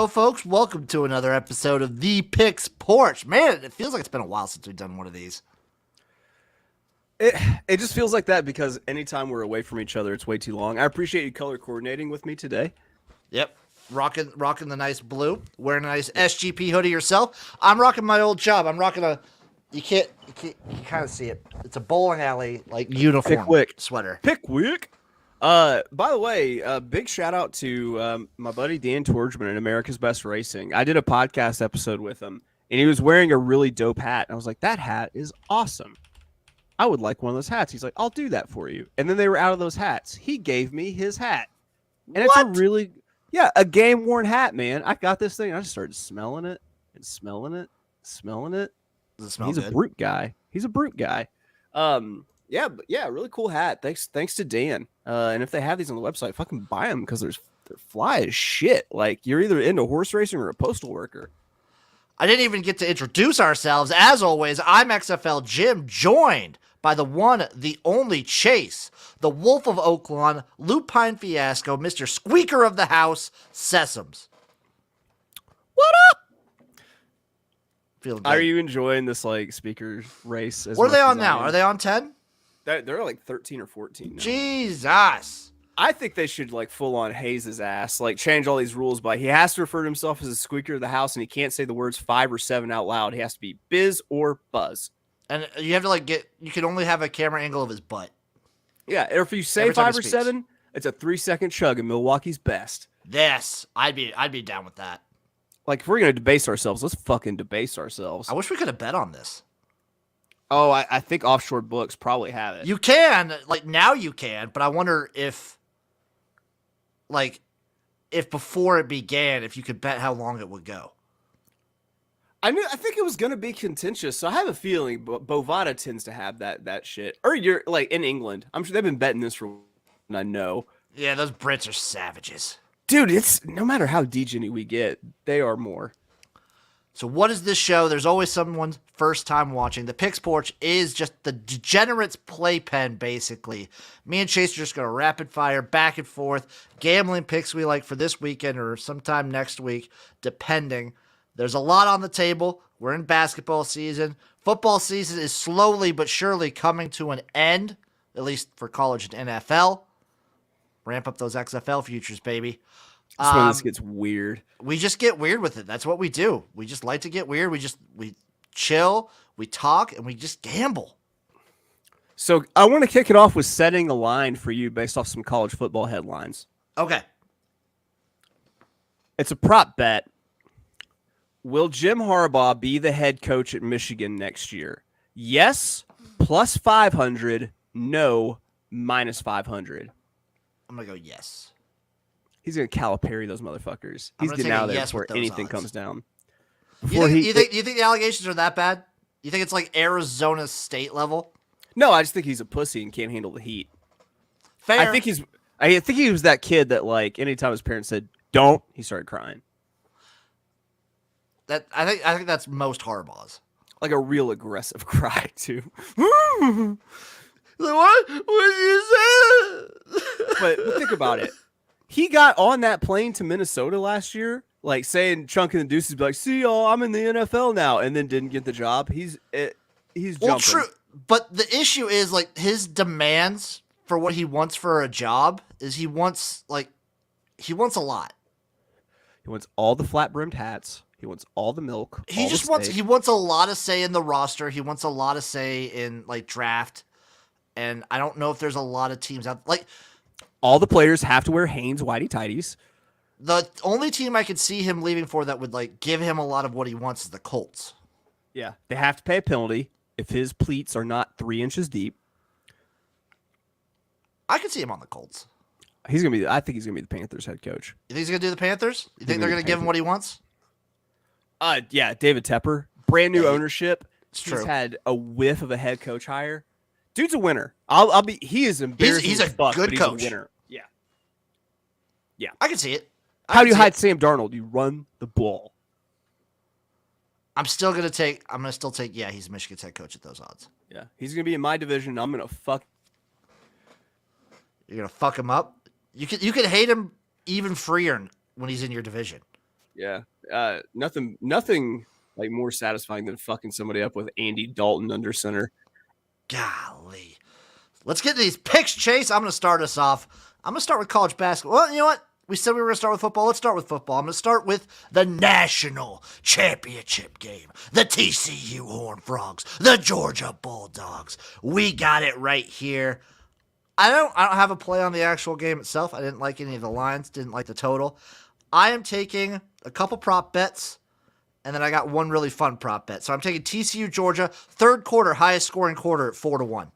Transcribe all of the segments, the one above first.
Hello, folks. Welcome to another episode of The Picks Porch. Man, it feels like it's been a while since we've done one of these. It just feels like that because anytime we're away from each other, it's way too long. I appreciate you color coordinating with me today. Yep. Rocking the nice blue. Wearing a nice SGP hoodie yourself. I'm rocking my old job. I'm rocking you can kind of see it. It's a bowling alley, uniform Pickwick sweater. Pickwick. By the way, big shout out to my buddy Dan Torgman at America's Best Racing. I did a podcast episode with him, and he was wearing a really dope hat. And I was like, that hat is awesome. I would like one of those hats. He's like, I'll do that for you. And then they were out of those hats. He gave me his hat. And What? It's a game-worn hat, man. I got this thing. I just started smelling it and smelling it. Does it smell He's good? a brute guy. Really cool hat. Thanks to Dan. And if they have these on the website, fucking buy them because they're fly as shit. Like, you're either into horse racing or a postal worker. I didn't even get to introduce ourselves. As always, I'm XFL Jim, joined by the one, the only Chase, the Wolf of Oaklawn, Lupine Fiasco, Mr. Squeaker of the House, Sessoms. What up? Feeling good. Are you enjoying this speaker race? What are they on now? Are they on 10? They're like 13 or 14 now. Jesus. I think they should full on haze his ass, change all these rules by he has to refer to himself as a squeaker of the house and he can't say the words 5 or 7 out loud. He has to be Biz or Buzz. And you have to you can only have a camera angle of his butt. Yeah, or if you say Every time 5 he or speaks. 7, it's a 3-second chug in Milwaukee's best. Yes, I'd be down with that. If we're gonna debase ourselves, let's fucking debase ourselves. I wish we could have bet on this. Oh, I think offshore books probably have it. You can, now you can, but I wonder if before it began, if you could bet how long it would go. I think it was gonna be contentious, so I have a feeling Bovada tends to have that shit. Or you're in England. I'm sure they've been betting this for. I know. Yeah, those Brits are savages. Dude, it's no matter how degenerate we get, they are more. So what is this show? There's always someone first time watching. The Picks Porch is just the Degenerates playpen, basically. Me and Chase are just going to rapid fire back and forth. Gambling picks we like for this weekend or sometime next week, depending. There's a lot on the table. We're in basketball season. Football season is slowly but surely coming to an end, at least for college and NFL. Ramp up those XFL futures, baby. That's when this gets weird. We just get weird with it. That's what we do. We just like to get weird. We chill, we talk, and we just gamble. So I want to kick it off with setting a line for you based off some college football headlines. Okay. It's a prop bet. Will Jim Harbaugh be the head coach at Michigan next year? Yes, plus 500. No, minus 500. I'm going to go yes. He's going to Calipari those motherfuckers. I'm He's gonna getting take out a of there yes before with those anything odds. comes down. You think the allegations are that bad? You think it's like Arizona State level? No, I just think he's a pussy and can't handle the heat. Fair. I think he was that kid that anytime his parents said don't, he started crying. I think that's most Harbaugh's. Like a real aggressive cry too. What? What did you say? But think about it. He got on that plane to Minnesota last year, saying Chunk and the Deuces, be like, "See y'all, I'm in the NFL now," and then didn't get the job. He's Well, jumping. true. But the issue is his demands for what he wants for a job is he wants a lot. He wants all the flat brimmed hats. He wants all the milk. He wants a lot of say in the roster. He wants a lot of say in draft. And I don't know if there's a lot of teams out all the players have to wear Hanes whitey tighties. The only team I could see him leaving for that would give him a lot of what he wants is the Colts. Yeah, they have to pay a penalty if his pleats are not 3 inches deep. I could see him on the Colts. I think he's gonna be the Panthers head coach. You think he's gonna do the Panthers? You think they're gonna give him what he wants? Yeah, David Tepper, brand new ownership. It's He's true. had a whiff of a head coach hire. Dude's a winner. He is embarrassing. He's a as fuck, good but coach. He's a winner. Yeah. I can see it. How do you hide Sam Darnold? You run the ball. I'm gonna still take. Yeah, he's Michigan's head coach at those odds. Yeah, he's gonna be in my division. I'm gonna fuck. You're gonna fuck him up. You can hate him even freer when he's in your division. Yeah. Nothing like more satisfying than fucking somebody up with Andy Dalton under center. Golly. Let's get to these picks, Chase. I'm going to start us off. I'm going to start with college basketball. Well, you know what? We said we were going to start with football. Let's start with football. I'm going to start with the national championship game. The TCU Horned Frogs, the Georgia Bulldogs. We got it right here. I don't have a play on the actual game itself. I didn't like any of the lines, didn't like the total. I am taking a couple prop bets, and then I got one really fun prop bet. So I'm taking TCU Georgia, third quarter, highest scoring quarter at 4-1.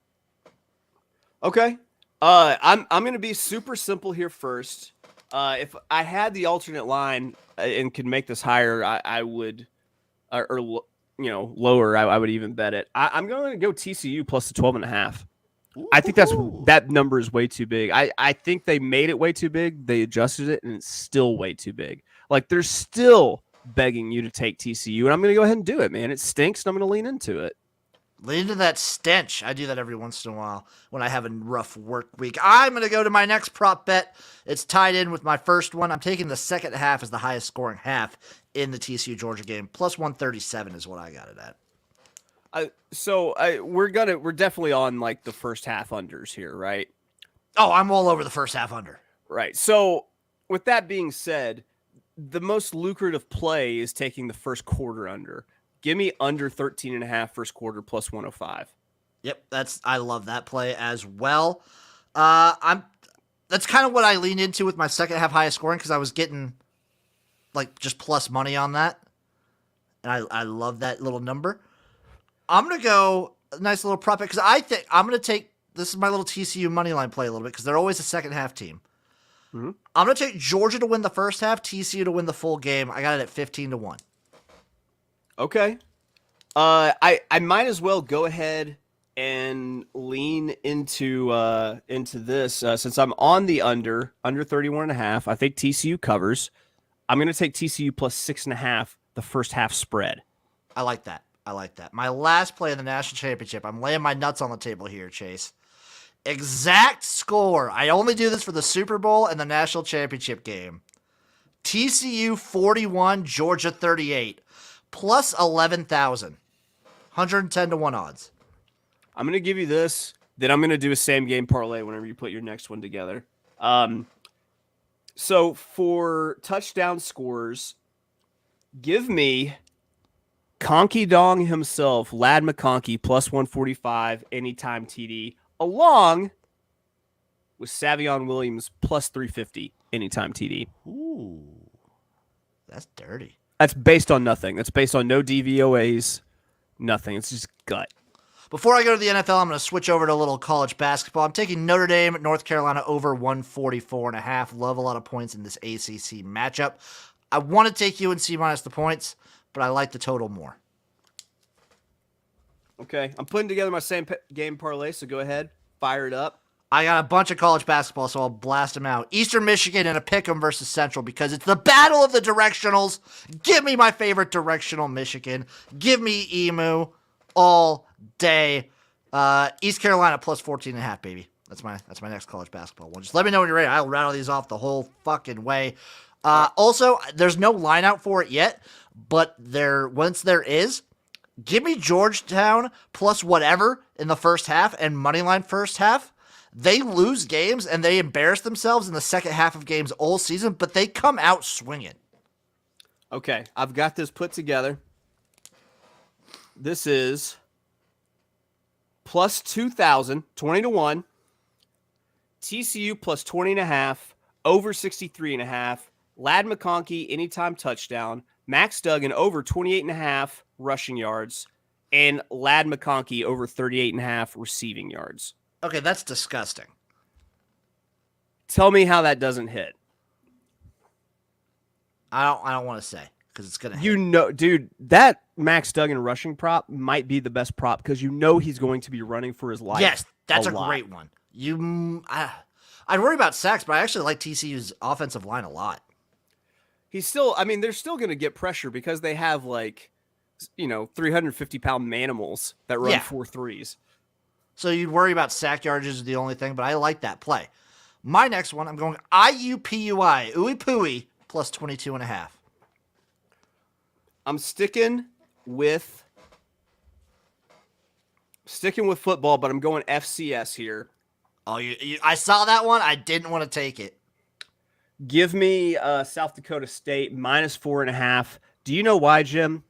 Okay. I'm going to be super simple here first. If I had the alternate line and could make this higher, I would, or lower. I would even bet it. I'm going to go TCU plus the 12.5. I think that number is way too big. I think they made it way too big. They adjusted it, and it's still way too big. Like, they're still begging you to take TCU, and I'm going to go ahead and do it, man. It stinks, and I'm going to lean into it. Lean into that stench. I do that every once in a while when I have a rough work week. I'm going to go to my next prop bet. It's tied in with my first one. I'm taking the second half as the highest scoring half in the TCU Georgia game. Plus 137 is what I got it at. We're definitely on like the first half unders here, right? Oh, I'm all over the first half under. Right. So with that being said, the most lucrative play is taking the first quarter under. Give me under 13.5 first quarter plus 105. Yep, I love that play as well. That's kind of what I leaned into with my second half highest scoring because I was getting like just plus money on that, and I love that little number. I'm gonna go a nice little prop because I think I'm gonna take this is my little TCU money line play a little bit because they're always a second half team. Mm-hmm. I'm gonna take Georgia to win the first half, TCU to win the full game. I got it at 15-1. Okay. I might as well go ahead and lean into this since I'm on the under 31.5. I think TCU covers. I'm going to take TCU plus 6.5 the first half spread. I like that. My last play in the national championship. I'm laying my nuts on the table here, Chase. Exact score. I only do this for the Super Bowl and the national championship game. TCU 41, Georgia 38. Plus 11,000. 110-1 odds. I'm going to give you this. Then I'm going to do a same game parlay whenever you put your next one together. So for touchdown scores, give me Conky Dong himself, Lad McConkey, plus 145 anytime TD, along with Savion Williams, plus 350 anytime TD. Ooh, that's dirty. That's based on nothing. That's based on no DVOAs, nothing. It's just gut. Before I go to the NFL, I'm going to switch over to a little college basketball. I'm taking Notre Dame at North Carolina over 144.5. Love a lot of points in this ACC matchup. I want to take UNC minus the points, but I like the total more. Okay, I'm putting together my same game parlay, so go ahead, fire it up. I got a bunch of college basketball, so I'll blast them out. Eastern Michigan and a pick'em versus Central because it's the battle of the directionals. Give me my favorite directional, Michigan. Give me Emu all day. East Carolina plus 14.5, baby. That's my next college basketball one. Just let me know when you're ready. I'll rattle these off the whole fucking way. Also, there's no line out for it yet, but once there is, give me Georgetown plus whatever in the first half and moneyline first half. They lose games and they embarrass themselves in the second half of games all season, but they come out swinging. Okay, I've got this put together. This is plus 2,000, 20-1. TCU plus 20.5, over 63.5. Lad McConkey, anytime touchdown. Max Duggan, over 28.5 rushing yards. And Lad McConkey, over 38.5 receiving yards. Okay, that's disgusting. Tell me how that doesn't hit. I don't want to say because it's gonna. Dude, that Max Duggan rushing prop might be the best prop because he's going to be running for his life. Yes, that's a great one. I'd worry about sacks, but I actually like TCU's offensive line a lot. They're still going to get pressure because they have 350-pound manimals that run 4.3s. So you'd worry about sack yardages is the only thing, but I like that play. My next one, I'm going IUPUI, Ooey Pooey, plus 22.5. I'm sticking with football, but I'm going FCS here. Oh, I saw that one. I didn't want to take it. Give me South Dakota State minus 4.5. Do you know why, Jim?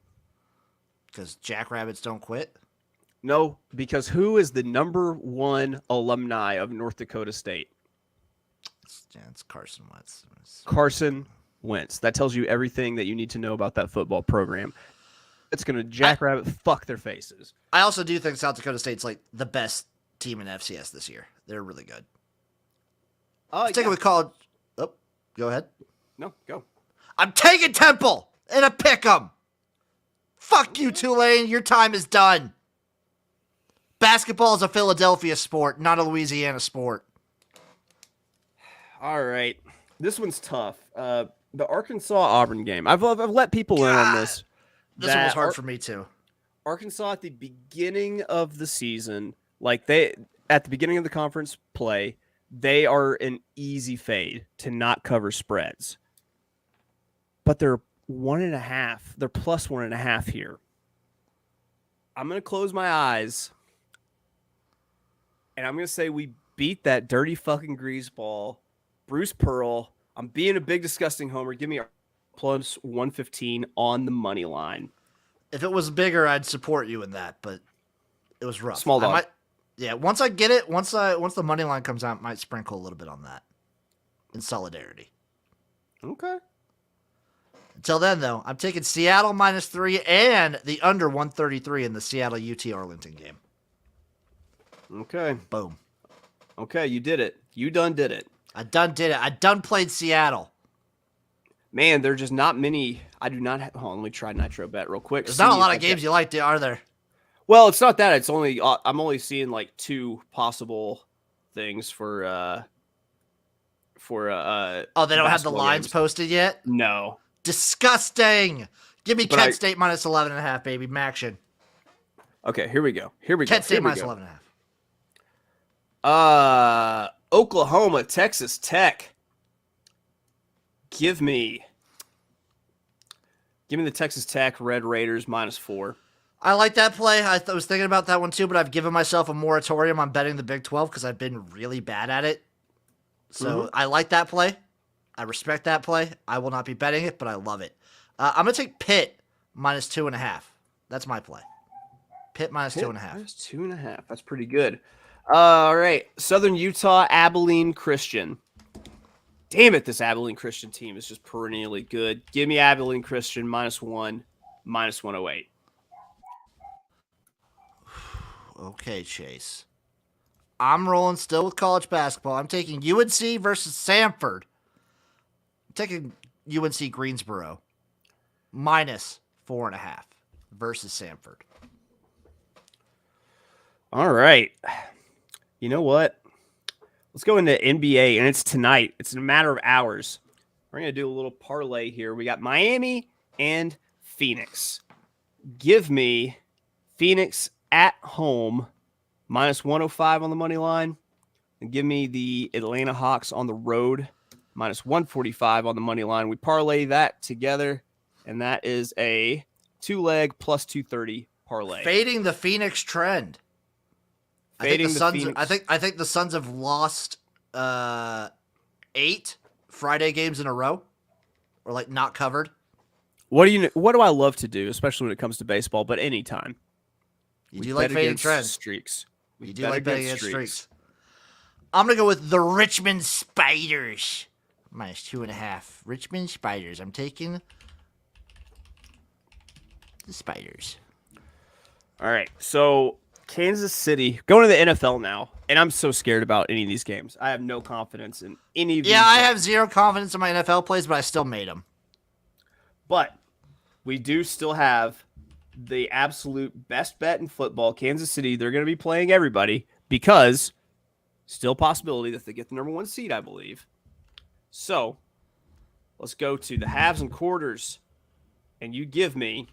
Because jackrabbits don't quit? No, because who is the number 1 alumni of North Dakota State? It's Carson Wentz. Carson Wentz. That tells you everything that you need to know about that football program. It's going to jackrabbit fuck their faces. I also do think South Dakota State's like the best team in FCS this year. They're really good. Let's take it with college. Oh, go ahead. No, go. I'm taking Temple in a pick'em. Fuck you, Tulane. Your time is done. Basketball is a Philadelphia sport, not a Louisiana sport. All right. This one's tough. The Arkansas-Auburn game. I've let people in on this. This one was hard for me, too. Arkansas at the beginning of the season, at the beginning of the conference play, they are an easy fade to not cover spreads. But they're 1.5. They're plus 1.5 here. I'm going to close my eyes, and I'm going to say we beat that dirty fucking greaseball, Bruce Pearl. I'm being a big, disgusting homer. Give me a plus 115 on the money line. If it was bigger, I'd support you in that, but it was rough. Small dog. Once I get it, once the money line comes out, I might sprinkle a little bit on that in solidarity. Okay. Until then, though, I'm taking Seattle -3 and the under 133 in the Seattle UT Arlington game. Okay. Boom. Okay, you did it. You done did it. I done did it. I done played Seattle. Man, there are just not many. I do not have. Hold on, let me try Nitro Bet real quick. There's not a lot of games you like, are there? Well, it's not that. It's only I'm only seeing like 2 possible things for. Oh, they don't have the lines posted yet? No. Disgusting. Give me Kent State minus 11.5, baby. Maction. Okay, here we go. Kent State minus 11.5. Oklahoma, Texas Tech. Give me the Texas Tech Red Raiders -4. I like that play. I was thinking about that one too, but I've given myself a moratorium on betting the Big 12 because I've been really bad at it. So I like that play. I respect that play. I will not be betting it, but I love it. I'm going to take Pitt -2.5. That's my play. Pitt -2.5. -2.5. That's pretty good. All right. Southern Utah, Abilene Christian. Damn it, this Abilene Christian team is just perennially good. Give me Abilene Christian -1, -108. Okay, Chase. I'm rolling still with college basketball. I'm taking UNC versus Samford. I'm taking UNC Greensboro -4.5 versus Samford. All right. You know what? Let's go into NBA, and it's tonight. It's in a matter of hours. We're going to do a little parlay here. We got Miami and Phoenix. Give me Phoenix at home -105 on the money line, and give me the Atlanta Hawks on the road -145 on the money line. We parlay that together, and that is a 2-leg +230 parlay. Fading the Phoenix trend. I think the Suns have lost 8 Friday games in a row, or like not covered. What do I love to do, especially when it comes to baseball? But anytime, you do like fading trends, streaks. You do like betting against streaks. I'm gonna go with the Richmond Spiders -2.5. Richmond Spiders. I'm taking the Spiders. All right, so Kansas City going to the NFL now, and I'm so scared about any of these games. I have no confidence in any of these. Yeah, I have zero confidence in my NFL plays, but I still made them. But we do still have the absolute best bet in football. Kansas City, they're going to be playing everybody because still possibility that they get the number 1 seed, I believe. So let's go to the halves and quarters, and you give me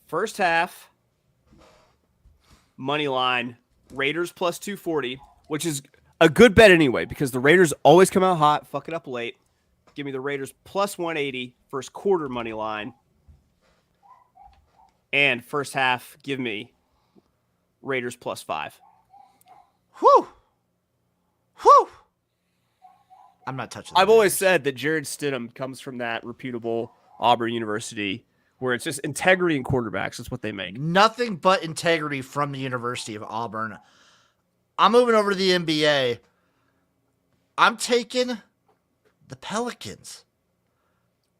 first half money line Raiders +240, which is a good bet anyway because the Raiders always come out hot, fuck it up late. give me the Raiders plus 180 first quarter money line. And first half, give me Raiders plus 5. Whew. Whew. I'm not touching that. I've always said that Jared Stidham comes from that reputable Auburn University where it's just integrity in quarterbacks. That's what they make. Nothing but integrity from the University of Auburn. I'm moving over to the NBA. I'm taking the Pelicans.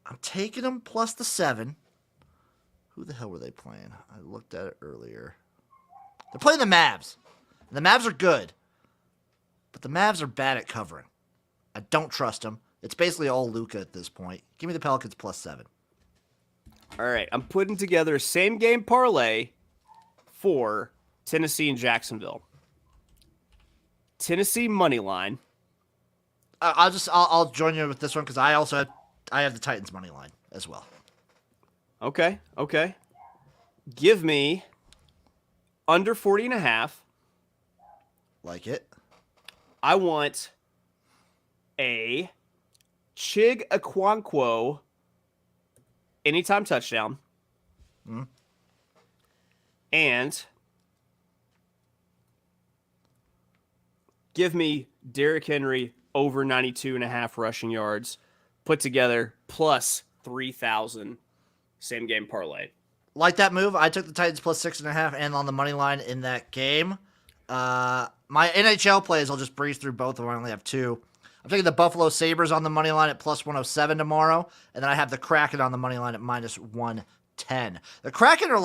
I'm taking them plus the 7. Who the hell were they playing? I looked at it earlier. They're playing the Mavs. The Mavs are good, but the Mavs are bad at covering. I don't trust them. It's basically all Luka at this point. Give me the Pelicans plus 7. All right, I'm putting together a same game parlay for Tennessee and Jacksonville. Tennessee money line. I'll join you with this one because I have the Titans money line as well. Okay. Give me under 40.5. Like it. I want a Chig Okonkwo anytime touchdown. And give me Derrick Henry over 92.5 rushing yards put together plus 3,000 same game parlay. Like that move. I took the Titans plus 6.5 and on the money line in that game. My NHL plays, I'll just breeze through both of them. I only have 2. I'm taking the Buffalo Sabres on the money line at plus 107 tomorrow. And then I have the Kraken on the money line at minus 110. The Kraken are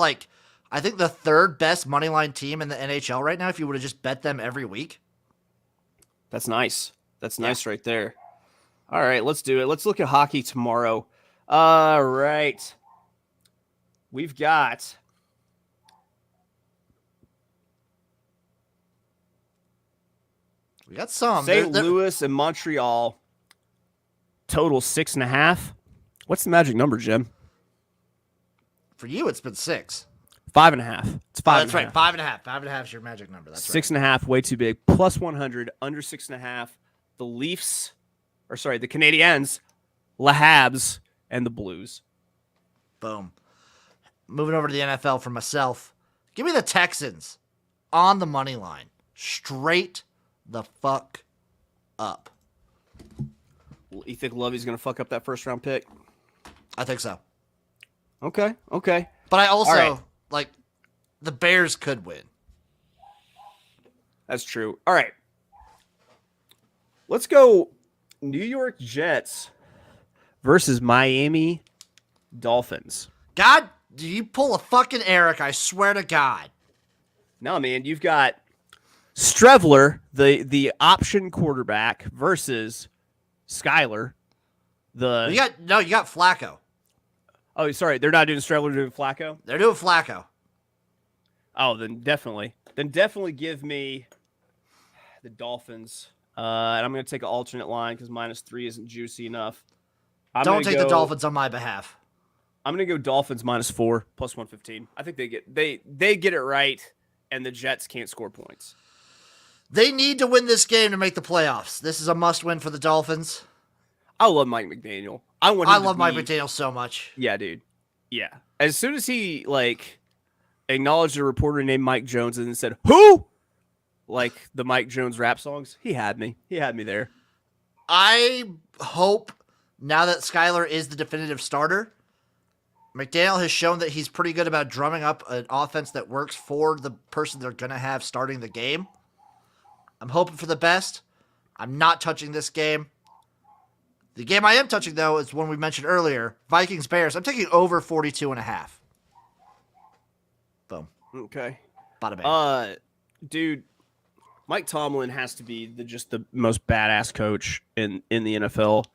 I think the 3rd best money line team in the NHL right now if you would have just bet them every week. That's nice. That's nice right there. All right, let's do it. Let's look at hockey tomorrow. All right. We've got some. St. Louis and Montreal. Total 6.5. What's the magic number, Jim? For you, it's been 6. 5.5. It's 5. That's right. 5.5. 5.5 is your magic number. That's 6.5, way too big. Plus 100, under 6.5. The Leafs, the Canadiens, Le Habs, and the Blues. Boom. Moving over to the NFL for myself. Give me the Texans on the money line. Straight the fuck up. You think Lovey's going to fuck up that first round pick? I think so. Okay. But I also, the Bears could win. That's true. All right. Let's go New York Jets versus Miami Dolphins. God, do you pull a fucking Eric? I swear to God. No, man. You've got Strevler, the option quarterback, versus Skyler. You got Flacco. Oh, sorry. They're not doing Strevler, they're doing Flacco? They're doing Flacco. Oh, then definitely. Definitely give me the Dolphins. And I'm going to take an alternate line because -3 isn't juicy enough. Don't take the Dolphins on my behalf. I'm going to go Dolphins -4, plus 115. I think they get it right, and the Jets can't score points. They need to win this game to make the playoffs. This is a must-win for the Dolphins. I love Mike McDaniel. I love Mike McDaniel so much. Yeah, dude. Yeah. As soon as he acknowledged a reporter named Mike Jones and then said, "Who?" Like the Mike Jones rap songs, he had me. He had me there. I hope now that Skyler is the definitive starter, McDaniel has shown that he's pretty good about drumming up an offense that works for the person they're going to have starting the game. I'm hoping for the best. I'm not touching this game. The game I am touching, though, is one we mentioned earlier, Vikings-Bears. I'm taking over 42.5. Boom. Okay. Bada bang. Dude, Mike Tomlin has to be just the most badass coach in the NFL.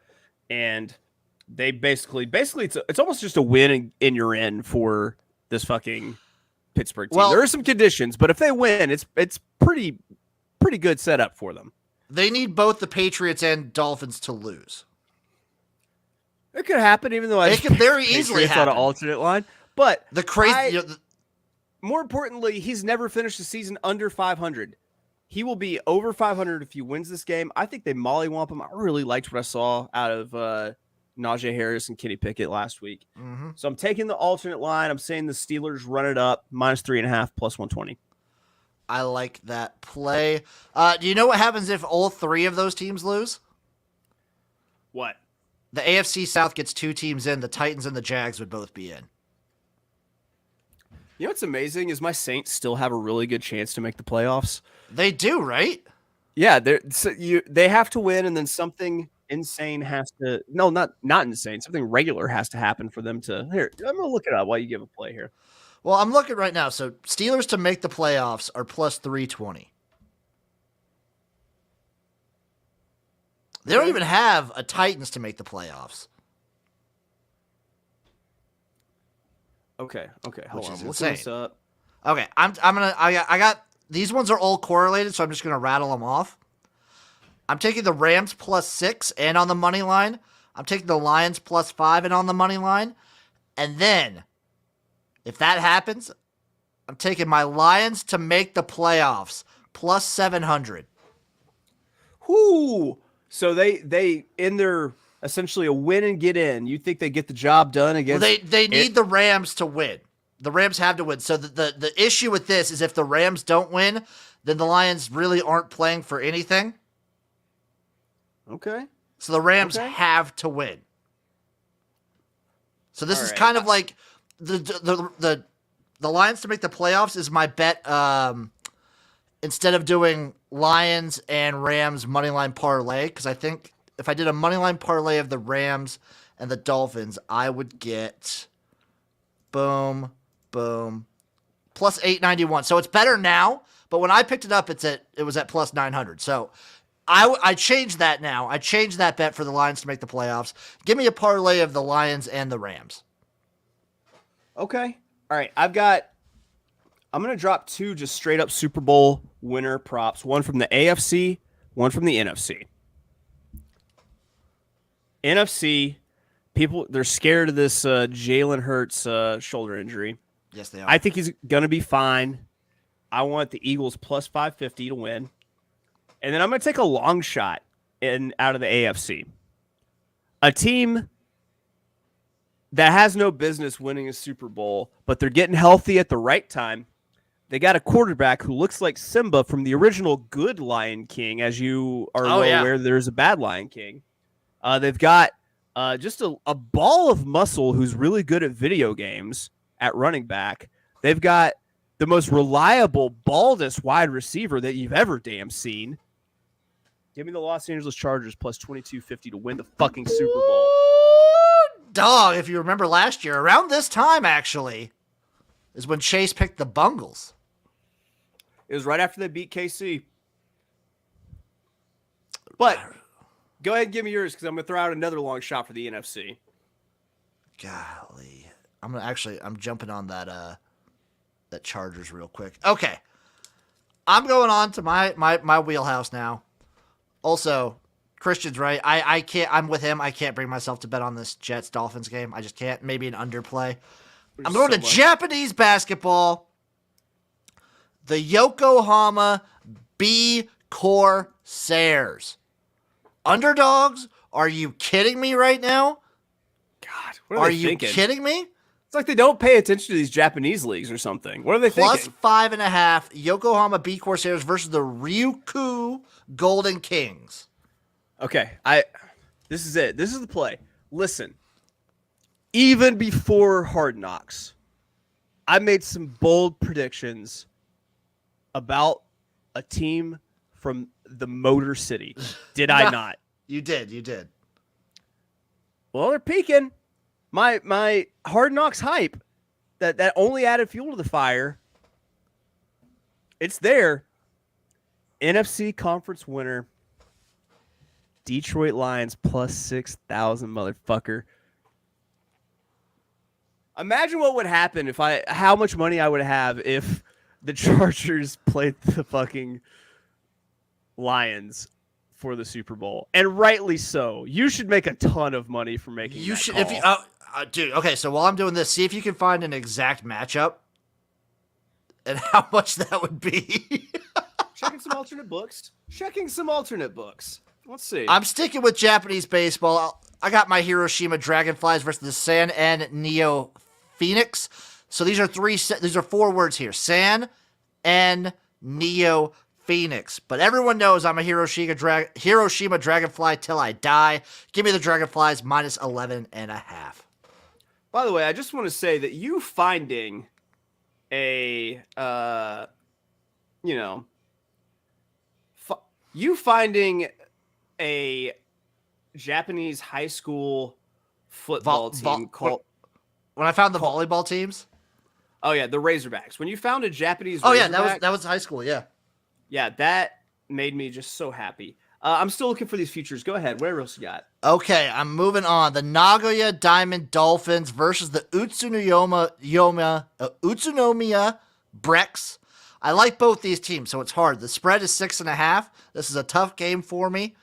And they basically it's almost just a win and you're in for this fucking Pittsburgh team. Well, there are some conditions, but if they win, it's pretty good setup for them. They need both the Patriots and Dolphins to lose. It could happen, even though it could very easily happen on an alternate line. But the crazy. More importantly, he's never finished the season under 500. He will be over 500 if he wins this game. I think they mollywomp him. I really liked what I saw out of Najee Harris and Kenny Pickett last week. Mm-hmm. So I'm taking the alternate line. I'm saying the Steelers run it up -3.5 plus 120. I like that play. Do you know what happens if all three of those teams lose? What? The AFC South gets 2 teams in. The Titans and the Jags would both be in. You know what's amazing is my Saints still have a really good chance to make the playoffs. They do, right? Yeah, they have to win, and then something insane has to. No, not insane. Something regular has to happen for them to. Here, I'm gonna look it up while you give a play here. Well, I'm looking right now. So Steelers to make the playoffs are plus 320. They don't even have a Titans to make the playoffs. Okay. Hold Which on. is We'll look insane. this up. Okay, I got these ones are all correlated, so I'm just gonna rattle them off. I'm taking the Rams plus 6 and on the money line. I'm taking the Lions plus 5 and on the money line. And then, if that happens, I'm taking my Lions to make the playoffs plus 700. Whoo! So they in their essentially a win and get in. You think they get the job done against? Well, they need the Rams to win. The Rams have to win. So the issue with this is if the Rams don't win, then the Lions really aren't playing for anything. Okay. So the Rams have to win. So this All is right. kind of like the Lions to make the playoffs is my bet. Instead of doing Lions and Rams moneyline parlay, because I think if I did a moneyline parlay of the Rams and the Dolphins, I would get boom, plus 891. So it's better now, but when I picked it up, it was at plus 900. So I changed that now. I changed that bet for the Lions to make the playoffs. Give me a parlay of the Lions and the Rams. Okay. All right. I'm going to drop 2 just straight up Super Bowl winner props. One from the AFC, one from the NFC. NFC, people, they're scared of this Jalen Hurts shoulder injury. Yes, they are. I think he's going to be fine. I want the Eagles plus 550 to win. And then I'm going to take a long shot out of the AFC. A team that has no business winning a Super Bowl, but they're getting healthy at the right time. They got a quarterback who looks like Simba from the original good Lion King, as you are aware there's a bad Lion King. They've got just a ball of muscle who's really good at video games at running back. They've got the most reliable, baldest wide receiver that you've ever damn seen. Give me the Los Angeles Chargers plus 2250 to win the fucking Super Bowl. Dog, if you remember last year, around this time, actually, is when Chase picked the Bungles. It was right after they beat KC. But go ahead and give me yours because I'm going to throw out another long shot for the NFC. Golly. I'm jumping on that Chargers real quick. Okay. I'm going on to my wheelhouse now. Also, Christian's right. I can't. I'm with him. I can't bring myself to bet on this Jets-Dolphins game. I just can't. Maybe an underplay. I'm going to Japanese basketball. The Yokohama B Corsairs. Underdogs? Are you kidding me right now? God, what are they thinking? Are you kidding me? It's like they don't pay attention to these Japanese leagues or something. What are they thinking? Plus 5.5. Yokohama B Corsairs versus the Ryukyu Golden Kings. Okay, this is it. This is the play. Listen, even before Hard Knocks, I made some bold predictions about a team from the Motor City. Did I not? You did. Well, they're peaking. My Hard Knocks hype that only added fuel to the fire. It's there. NFC conference winner. Detroit Lions plus 6,000, motherfucker. Imagine what would happen how much money I would have if the Chargers played the fucking Lions for the Super Bowl. And rightly so. You should make a ton of money for making that call. If you dude, okay, so while I'm doing this, see if you can find an exact matchup and how much that would be. Checking some alternate books. Let's see. I'm sticking with Japanese baseball. I got my Hiroshima Dragonflies versus the San and Neo Phoenix. So these are four words here. San and Neo Phoenix. But everyone knows I'm a Hiroshima Dragonfly till I die. Give me the Dragonflies minus 11.5. By the way, I just want to say that you finding a, you finding a Japanese high school football team called... When I found the volleyball teams? Oh, yeah, the Razorbacks. When you found a Japanese Razorback, that was high school, yeah. Yeah, that made me just so happy. I'm still looking for these futures. Go ahead. Where else you got? Okay, I'm moving on. The Nagoya Diamond Dolphins versus the Utsunomiya Brex. I like both these teams, so it's hard. The spread is 6.5. This is a tough game for me,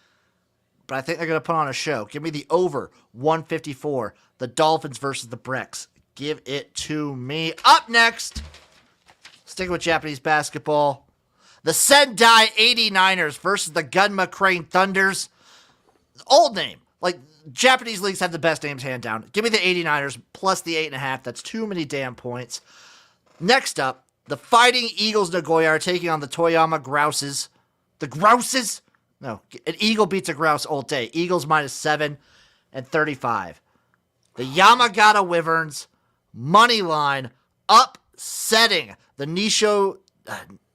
but I think they're going to put on a show. Give me the over 154. The Dolphins versus the Brex. Give it to me. Up next, sticking with Japanese basketball, the Sendai 89ers versus the Gunma Crane Thunders. Old name. Like, Japanese leagues have the best names hand down. Give me the 89ers plus the 8.5. That's too many damn points. Next up, the Fighting Eagles Nagoya are taking on the Toyama Grouses. The Grouses? No, an eagle beats a grouse all day. Eagles minus 7.35. The Yamagata Wyverns, money line, upsetting the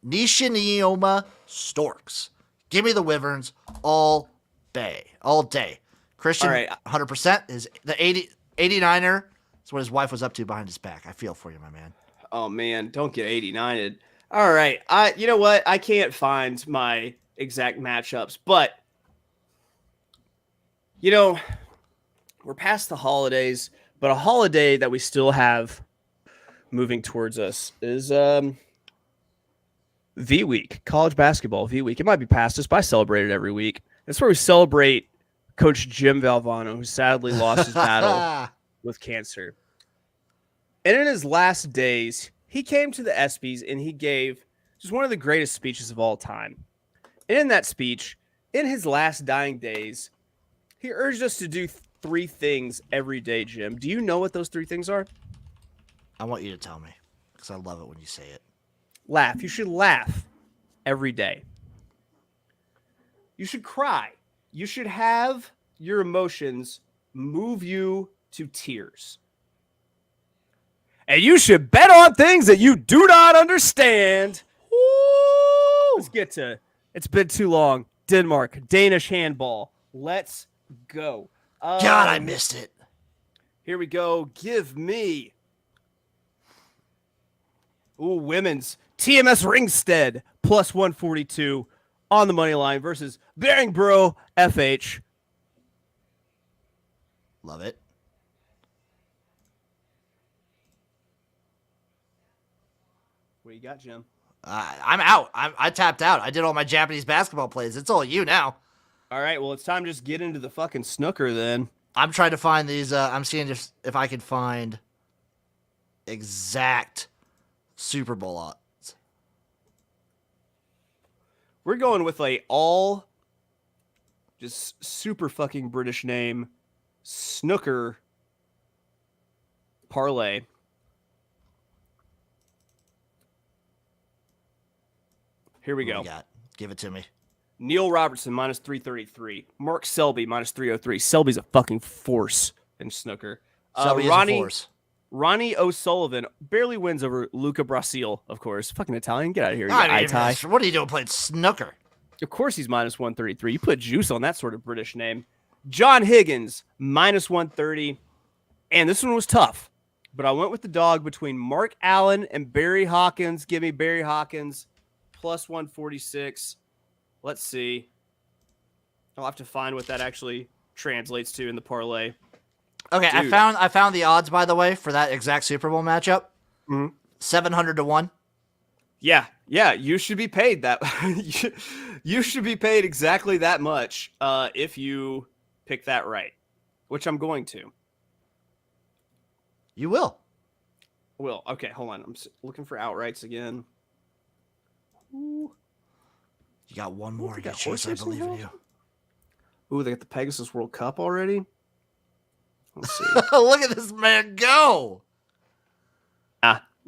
Nishinioma Storks. Give me the Wyverns all day. Christian, all right. 100% is the 89er. That's what his wife was up to behind his back. I feel for you, my man. Oh, man, don't get 89'd. All right, you know what? I can't find my exact matchups, but, we're past the holidays, but a holiday that we still have moving towards us is V-Week, college basketball V-Week. It might be past us, but I celebrate it every week. That's where we celebrate Coach Jim Valvano, who sadly lost his battle with cancer. And in his last days, he came to the ESPYs and he gave just one of the greatest speeches of all time. And in that speech, in his last dying days, he urged us to do 3 things every day, Jim. Do you know what those 3 things are? I want you to tell me, because I love it when you say it. Laugh. You should laugh every day. You should cry. You should have your emotions move you to tears. And you should bet on things that you do not understand. Woo! Let's get to it's been too long. Denmark, Danish handball. Let's go. God, I missed it. Here we go. Give me. Women's. TMS Ringstead plus 142 on the money line versus Baringborough FH. Love it. What you got, Jim? I'm out. I tapped out. I did all my Japanese basketball plays. It's all you now. All right, well, it's time to just get into the fucking snooker then. I'm trying to find these. I'm seeing if I can find exact Super Bowl odds. We're going with all just super fucking British name snooker parlay. Here we go. Give it to me. Neil Robertson minus 333. Mark Selby minus 303. Selby's a fucking force in snooker. Selby is a force. Ronnie O'Sullivan barely wins over Luca Brasile, of course. Fucking Italian. Get out of here. What are you doing playing snooker? Of course he's minus 133. You put juice on that sort of British name. John Higgins minus 130. And this one was tough, but I went with the dog between Mark Allen and Barry Hawkins. Give me Barry Hawkins plus 146. Let's see. I'll have to find what that actually translates to in the parlay. Okay, dude. I found the odds, by the way, for that exact Super Bowl matchup. Mm-hmm. 700 to 1. Yeah, you should be paid that. You should be paid exactly that much if you pick that right, which I'm going to. You will. Will. Okay, hold on. I'm looking for outrights again. Ooh. You got one more. Chase, I believe in you. Ooh, they got the Pegasus World Cup already? Let's see. Look at this man go.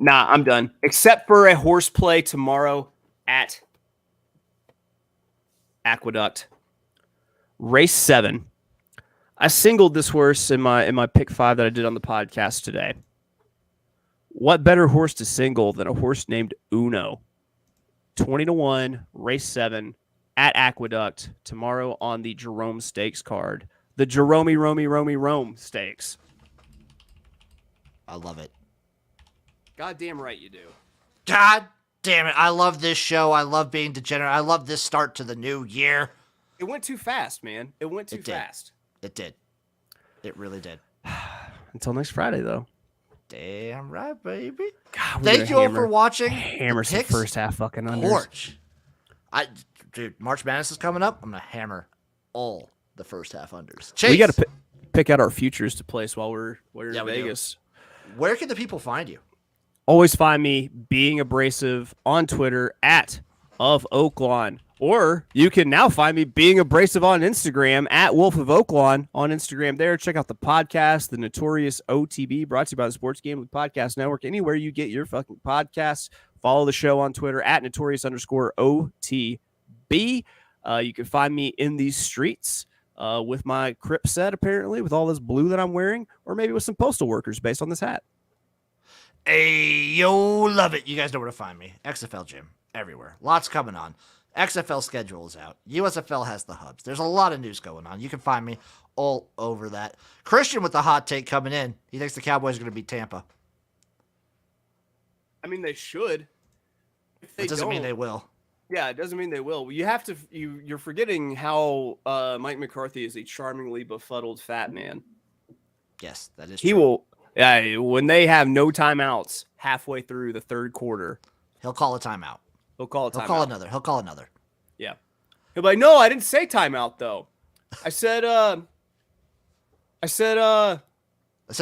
Nah, I'm done. Except for a horse play tomorrow at Aqueduct. Race 7. I singled this horse in my pick 5 that I did on the podcast today. What better horse to single than a horse named Uno? 20-1, race 7 at Aqueduct tomorrow on the Jerome Stakes card. The Rome Stakes. I love it. Goddamn right you do. God damn it. I love this show. I love being degenerate. I love this start to the new year. It went too fast, man. It went too fast. It did. It really did. Until next Friday, though. Damn right, baby. God, thank you all for watching. Hammer some first half fucking unders. Porch. Dude, March Madness is coming up. I'm going to hammer all the first half unders. Chase. We got to pick out our futures to place while we're in Vegas. Where can the people find you? Always find me being abrasive on Twitter at of Oaklawn. Or you can now find me being abrasive on Instagram at Wolf of Oaklawn on Instagram there. Check out the podcast, the Notorious OTB, brought to you by the Sports Gambling Podcast Network. Anywhere you get your fucking podcasts, follow the show on Twitter at Notorious_OTB. You can find me in these streets with my Crip set, apparently, with all this blue that I'm wearing, or maybe with some postal workers based on this hat. Hey, yo, love it. You guys know where to find me. XFL Jim, everywhere. Lots coming on. XFL schedule is out. USFL has the hubs. There's a lot of news going on. You can find me all over that. Christian with the hot take coming in. He thinks the Cowboys are going to beat Tampa. I mean, they should. It doesn't mean they will. Yeah, it doesn't mean they will. You have to. You're forgetting how Mike McCarthy is a charmingly befuddled fat man. Yes, that is. He true. will. Yeah, when they have no timeouts halfway through the third quarter, he'll call a timeout. He'll call another. He'll call another. Yeah. He'll be like, no, I didn't say timeout though. I said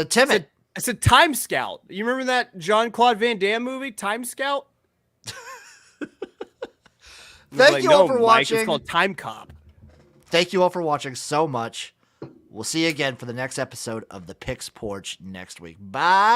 timid. I said Time Scout. You remember that Jean-Claude Van Damme movie, Time Scout? Thank you all for watching. It's called Time Cop. Thank you all for watching so much. We'll see you again for the next episode of the Picks Porch next week. Bye.